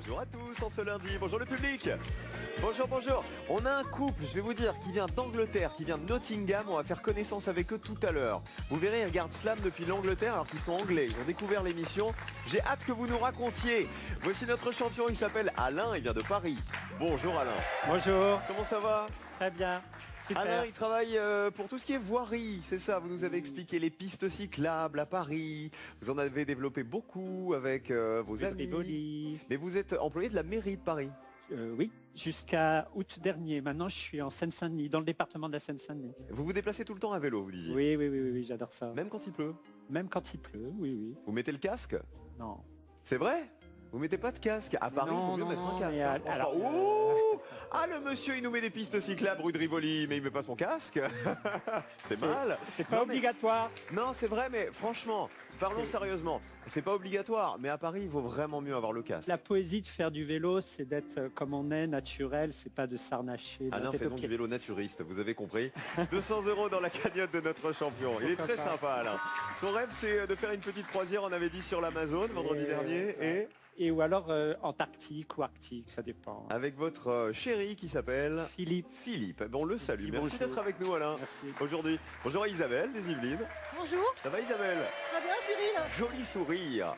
Bonjour à tous en ce lundi, bonjour le public. Bonjour, bonjour. On a un couple, je vais vous dire, qui vient d'Angleterre, qui vient de Nottingham. On va faire connaissance avec eux tout à l'heure. Vous verrez, ils regardent Slam depuis l'Angleterre alors qu'ils sont anglais. Ils ont découvert l'émission. J'ai hâte que vous nous racontiez. Voici notre champion, il s'appelle Alain, il vient de Paris. Bonjour Alain. Bonjour. Comment ça va? Très bien. Super. Alain, il travaille pour tout ce qui est voirie, c'est ça, vous nous avez expliqué les pistes cyclables à Paris, vous en avez développé beaucoup avec vos amis. Rivoli. Mais vous êtes employé de la mairie de Paris. Oui, jusqu'à août dernier. Maintenant, je suis en Seine-Saint-Denis, dans le département de la Seine-Saint-Denis. Vous vous déplacez tout le temps à vélo, vous disiez? Oui, j'adore ça. Même quand il pleut? Même quand il pleut, oui. Vous mettez le casque? Non. C'est vrai? Vous mettez pas de casque? À Paris, il vaut mieux mettre un casque. mais hein, alors, Ouh, ah, le monsieur, il nous met des pistes cyclables rue de Rivoli, mais il met pas son casque. C'est mal. C'est pas Non, mais- obligatoire. Non, c'est vrai, mais franchement, parlons sérieusement. C'est pas obligatoire, mais à Paris, il vaut vraiment mieux avoir le casque. La poésie de faire du vélo, c'est d'être comme on est, naturel, c'est pas de s'arnacher. de la Alain tête fait aux donc pieds. du vélo naturiste, vous avez compris. 200 € dans la cagnotte de notre champion. Il est très sympa, Alain. Son rêve, c'est de faire une petite croisière, on avait dit, sur l'Amazon vendredi dernier. Et ou alors Antarctique ou Arctique, ça dépend. Avec votre chéri qui s'appelle Philippe. Philippe. Bon, on le salue. Petit Merci bonjour. d'être avec nous, Alain. Merci. Aujourd'hui. Bonjour à Isabelle des Yvelines. Bonjour, Ça va, Isabelle? très bien Cyril. Joli sourire.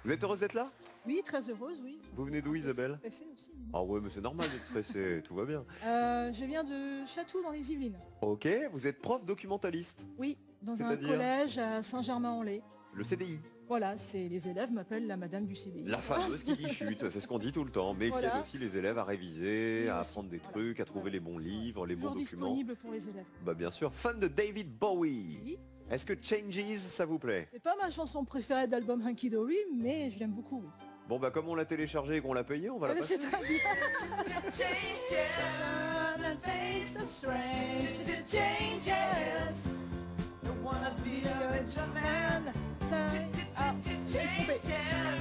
Vous êtes heureuse d'être là? Oui, très heureuse, oui. Vous venez d'où, Isabelle? Stressée aussi. Ah ouais, mais c'est normal d'être stressé, tout va bien. Je viens de Chatou dans les Yvelines. Ok, vous êtes prof documentaliste. Oui, dans un C'est-à-dire collège à Saint-Germain-en-Laye. Le CDI. Voilà, c'est les élèves m'appellent la madame du CDI. La fameuse qui dit chute, c'est ce qu'on dit tout le temps, mais qui Voilà. aide aussi les élèves à réviser, Oui, à aussi. apprendre des Voilà. trucs, à trouver les bons livres, les bons Toujours documents. disponible pour les élèves. Bah bien sûr, fan de David Bowie. Oui. Est-ce que Changes, ça vous plaît? C'est pas ma chanson préférée d'album Hunky Dory, mais je l'aime beaucoup. Oui. Bon bah comme on l'a téléchargé et qu'on l'a payé, on va la Ah, mais passer. c'est très bien. Ah, je suis trompée.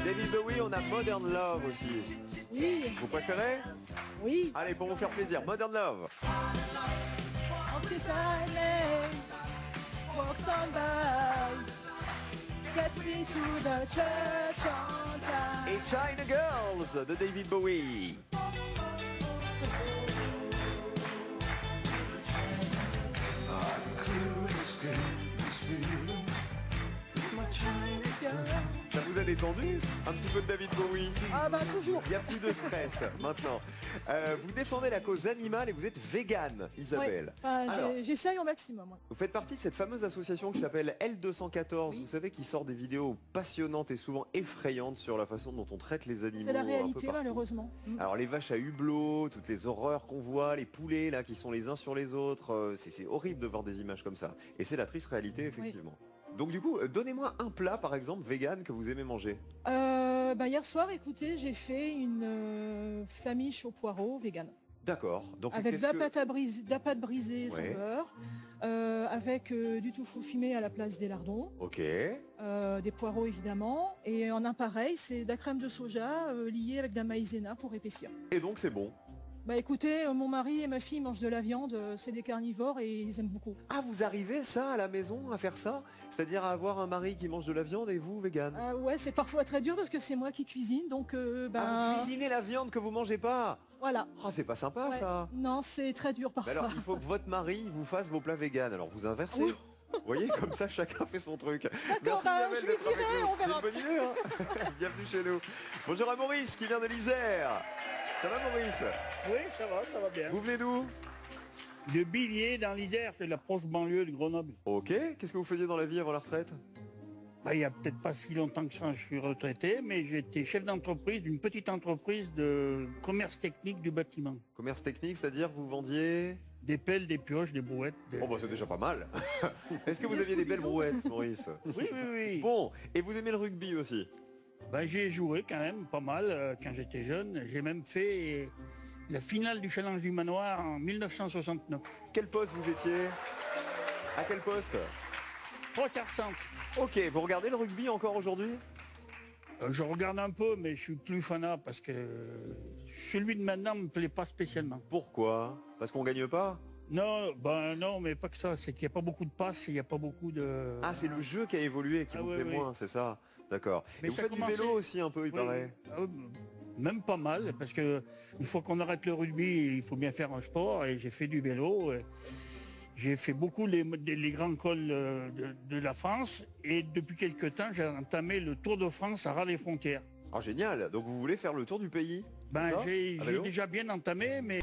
David Bowie, on a Modern Love aussi. Oui, Vous préférez? oui. Allez, pour vous faire plaisir, Modern Love. On this island, walks on by, gets me to the church on time. Et China Girls de David Bowie. Ça vous a détendu? Un petit peu de David Bowie? Ah bah toujours. Il n'y a plus de stress maintenant. Vous défendez la cause animale et vous êtes végane, Isabelle. Ouais. Enfin, Alors, j'essaye au maximum. Ouais. vous faites partie de cette fameuse association qui s'appelle L214, Oui. vous savez, qui sort des vidéos passionnantes et souvent effrayantes sur la façon dont on traite les animaux. C'est la un peu réalité partout. malheureusement. Alors les vaches à hublot, toutes les horreurs qu'on voit, les poulets là qui sont les uns sur les autres, c'est horrible de voir des images comme ça. Et c'est la triste réalité effectivement. Donc du coup, donnez-moi un plat par exemple vegan que vous aimez manger. Bah, hier soir, écoutez, j'ai fait une flamiche au poireau vegan. D'accord. Donc Avec de qu'est-ce la que- pâte brisée sans Ouais. beurre, avec du tofu fumé à la place des lardons, Ok. des poireaux évidemment, et en un pareil, c'est de la crème de soja liée avec de la maïzena pour épaissir. Et donc c'est bon. Bah écoutez, mon mari et ma fille mangent de la viande, c'est des carnivores et ils aiment beaucoup. Ah, vous arrivez ça à la maison à faire ça? C'est-à-dire à avoir un mari qui mange de la viande et vous vegan? Ah ouais, c'est parfois très dur parce que c'est moi qui cuisine, donc Ah, vous cuisinez la viande que vous mangez pas? voilà. Ah, c'est pas sympa Ouais. ça. Non, c'est très dur Mais parfois. alors il faut que votre mari vous fasse vos plats vegan. Alors vous inversez. Oui. Vous voyez, comme ça chacun fait son truc. D'accord, bah, je lui d'être avec dirai, nous. on verra. C'est une bonne idée, hein. Bienvenue chez nous. Bonjour à Maurice qui vient de l'Isère. Ça va Maurice? Oui, ça va bien. Vous venez d'où? De Billiers dans l'Isère, c'est la proche banlieue de Grenoble. Ok, qu'est-ce que vous faisiez dans la vie avant la retraite? Bah, il n'y a peut-être pas si longtemps que ça, je suis retraité, mais j'étais chef d'entreprise d'une petite entreprise de commerce technique du bâtiment. Commerce technique, c'est-à-dire vous vendiez... Des pelles, des pioches, des brouettes. Oh bah c'est déjà pas mal. Est-ce que vous Bien aviez des belles Scooby-Doo. brouettes Maurice? Oui. Bon, et vous aimez le rugby aussi? Bah, j'ai joué quand même pas mal quand j'étais jeune. J'ai même fait la finale du Challenge du Manoir en 1969. Quel poste vous étiez? À quel poste? 3/4 centre. Ok, vous regardez le rugby encore aujourd'hui? Je regarde un peu, mais je suis plus fanat parce que celui de maintenant me plaît pas spécialement. Pourquoi? Parce qu'on gagne pas? Non, ben non, mais pas que ça. C'est qu'il n'y a pas beaucoup de passes, il n'y a pas beaucoup de... Ah, c'est le jeu qui a évolué et qui Ah vous ouais, plaît ouais. moins, c'est ça? D'accord. Et Mais vous ça faites du commençait- vélo aussi un peu, il Oui, paraît. oui. même pas mal, parce que une fois qu'on arrête le rugby, il faut bien faire un sport, et j'ai fait du vélo. J'ai fait beaucoup les grands cols de la France, et depuis quelques temps, j'ai entamé le Tour de France à ras des frontières. Ah génial, donc vous voulez faire le tour du pays? Ben, Ça j'ai À vélo déjà bien entamé, mais...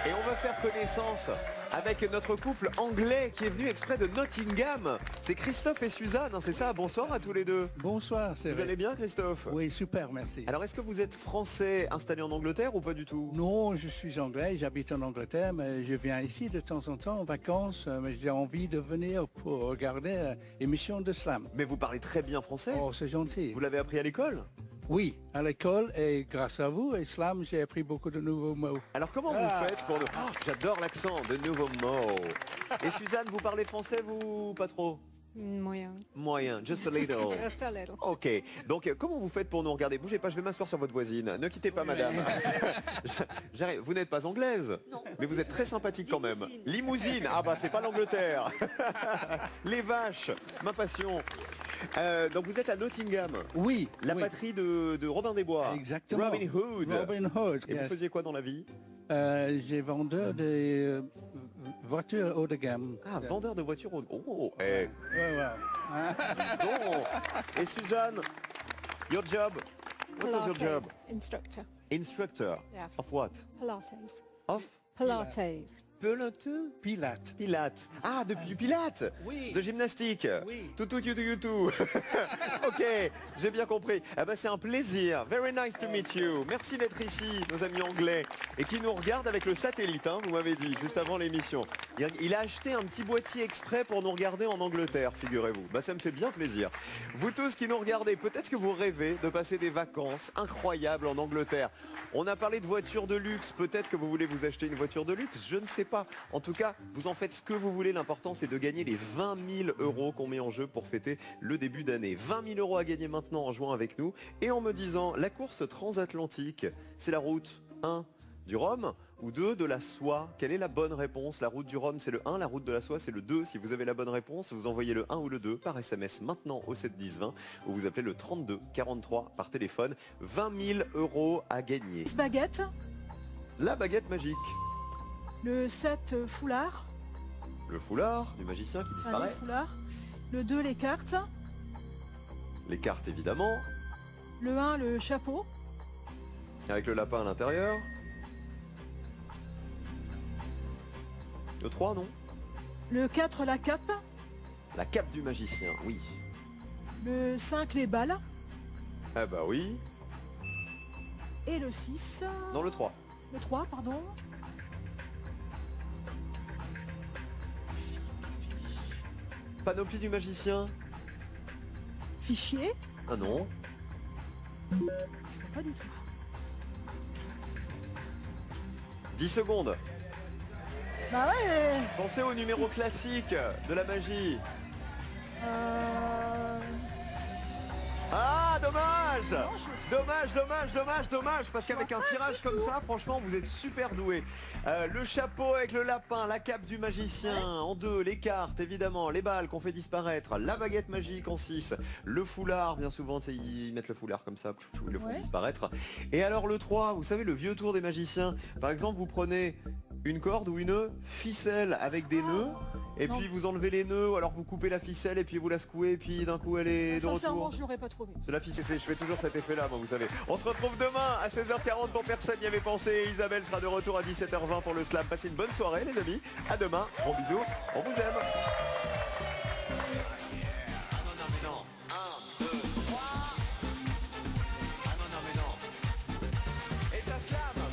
Et on va faire connaissance avec notre couple anglais qui est venu exprès de Nottingham. C'est Christophe et Suzanne, hein, c'est ça? Bonsoir à tous les deux. Bonsoir, c'est Vous vrai. allez bien, Christophe? Oui, super, merci. Alors, est-ce que vous êtes français installé en Angleterre ou pas du tout? Non, je suis anglais, j'habite en Angleterre, mais je viens ici de temps en temps en vacances, mais j'ai envie de venir pour regarder l'émission de Slam. Mais vous parlez très bien français. Oh, c'est gentil. Vous l'avez appris à l'école? Oui, à l'école, et grâce à vous, et Slam, j'ai appris beaucoup de nouveaux mots. Alors, comment vous faites pour... Oh, j'adore l'accent, de nouveaux mots. Et Suzanne, vous parlez français, vous? Pas trop? Moyen. Moyen, just a little. Just a little. Ok, donc comment vous faites pour nous regarder? Bougez pas, je vais m'asseoir sur votre voisine. Ne quittez pas, madame. J'arrive. Vous n'êtes pas anglaise, mais vous êtes très sympathique quand même. Limousine, ah bah c'est pas l'Angleterre. Les vaches, ma passion. Donc vous êtes à Nottingham, Oui, la oui. patrie de Robin des Bois. Exactement. Robin Hood. Robin Hood, Et vous yes. faisiez quoi dans la vie? J'ai vendeur des voitures haut de gamme. Ah, vendeur de voitures. Oh, eh. Ouais, ouais. Bon. Et Suzanne, your job? What was your job? Pilates instructor. Instructor. Yes. Of what? Pilates. Of Pilates. Pilates? Pilate. Pilates. Ah, depuis Pilates. Oui. De gymnastique. Oui. Tout. Ok, j'ai bien compris. Eh ben, c'est un plaisir. Very nice to meet you. Merci d'être ici, nos amis anglais, et qui nous regardent avec le satellite, hein, vous m'avez dit, juste avant l'émission. Il a acheté un petit boîtier exprès pour nous regarder en Angleterre, figurez-vous. Bah, ça me fait bien plaisir. Vous tous qui nous regardez, peut-être que vous rêvez de passer des vacances incroyables en Angleterre. On a parlé de voitures de luxe, peut-être que vous voulez vous acheter une voiture de luxe, je ne sais pas. En tout cas, vous en faites ce que vous voulez, l'important c'est de gagner les 20 000 € qu'on met en jeu pour fêter le début d'année. 20 000 € à gagner maintenant en jouant avec nous et en me disant, la course transatlantique, c'est la route 1 du Rhum ou 2 de la soie? Quelle est la bonne réponse? La route du Rhum c'est le 1, la route de la soie c'est le 2. Si vous avez la bonne réponse, vous envoyez le 1 ou le 2 par SMS maintenant au 7 10 20 ou vous appelez le 32 43 par téléphone. 20 000 € à gagner. Baguette, La baguette magique. le 7 foulard, Le foulard du magicien qui le disparaît. foulard, le 2 les cartes, Les cartes évidemment, le 1 le chapeau, avec le lapin à l'intérieur. Le 3 non? le 4 la cape, La cape du magicien, oui. le 5 les balles Ah bah oui. et le 6, Non, le 3. le 3 pardon. Panoplie du magicien. Fichier, Ah non. je vois pas du tout. 10 secondes. Bah ouais. Pensez au numéro classique de la magie. Ah, dommage! Non, Dommage, parce qu'avec un tirage comme ça, franchement, vous êtes super doué. Le chapeau avec le lapin, la cape du magicien en 2, les cartes, évidemment, les balles qu'on fait disparaître, la baguette magique en 6, le foulard, bien souvent, ils mettent le foulard comme ça, ils le font Ouais. disparaître. Et alors le 3, vous savez, le vieux tour des magiciens. Par exemple, vous prenez une corde ou une ficelle avec des nœuds, et Non. puis vous enlevez les nœuds, ou alors vous coupez la ficelle, et puis vous la secouez, et puis d'un coup elle est de Sincèrement, retour. je l'aurais pas trouvé. C'est la ficelle, je fais toujours cet effet-là, moi, vous savez. On se retrouve demain à 16h40 pour personne n'y avait pensé. Isabelle sera de retour à 17h20 pour le slam. Passez une bonne soirée, les amis. À demain. Gros bisous. On vous aime. Et ça slam.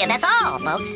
That's all, folks.